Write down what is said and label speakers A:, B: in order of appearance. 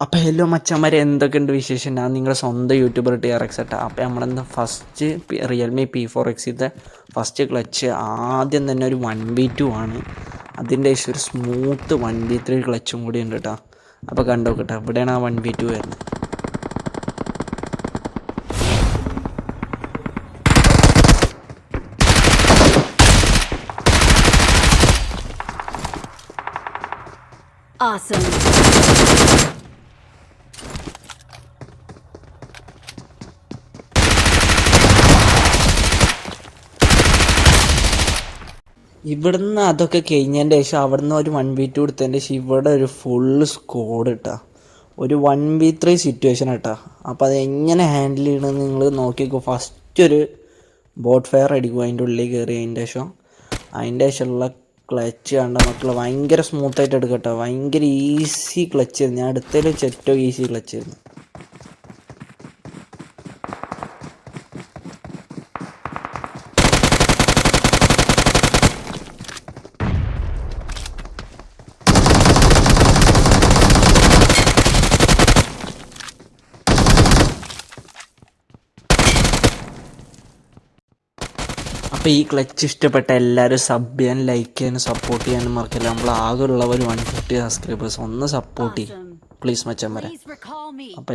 A: അപ്പോൾ ഹലോ മച്ചന്മാരെ, എന്തൊക്കെയുണ്ട് വിശേഷം? ഞാൻ നിങ്ങളുടെ സ്വന്തം യൂട്യൂബർ TRX എട്ടാ. അപ്പോൾ നമ്മളെന്താ ഫസ്റ്റ് റിയൽമി P4Xത്തെ ഫസ്റ്റ് ക്ലച്ച് ആദ്യം തന്നെ ഒരു 1v2 ആണ്. അതിൻ്റെ ശേഷം ഒരു സ്മൂത്ത് 1v3 ക്ലച്ചും കൂടി ഉണ്ട് കേട്ടോ. അപ്പോൾ കണ്ടോക്കട്ടെ, ഇവിടെയാണ് ആ 1v2 വരുന്നത്.
B: Awesome.
A: ഇവിടുന്ന് അതൊക്കെ കഴിഞ്ഞതിൻ്റെ ശേഷം അവിടുന്ന് ഒരു 1v2 എടുത്തതിൻ്റെ ശേഷം ഇവിടെ ഒരു ഫുള്ള് സ്കോഡ് ഇട്ടാ, ഒരു 1v3 സിറ്റുവേഷൻ ഇട്ടാ. അപ്പോൾ അത് എങ്ങനെ ഹാൻഡിൽ ചെയ്യണമെന്ന് നിങ്ങൾ നോക്കിക്കോ. ഫസ്റ്റ് ഒരു ബോട്ട് ഫയർ അടിക്കും അതിൻ്റെ ഉള്ളിൽ കയറി. അതിൻ്റെ ശേഷമുള്ള ക്ലച്ച് കണ്ട മക്കളെ ഭയങ്കര സ്മൂത്തായിട്ട് എടുക്കട്ടോ. ഭയങ്കര ഈസി ക്ലച്ച് ആയിരുന്നു. ഞാൻ അടുത്തതിൽ വെച്ച് ഏറ്റവും ഈസി ക്ലച്ച് ആയിരുന്നു. അപ്പോൾ ഈ ക്ലച്ച് ഇഷ്ടപ്പെട്ട എല്ലാവരും സബ് ചെയ്യാനും ലൈക്ക് ചെയ്യാനും സപ്പോർട്ട് ചെയ്യാനും മറക്കില്ല. നമ്മൾ ആകെ ഉള്ളവർ 150 സബ്സ്ക്രൈബേഴ്സ്. ഒന്ന് സപ്പോർട്ട് ചെയ്യും പ്ലീസ് മച്ചന്മാരെ. അപ്പോൾ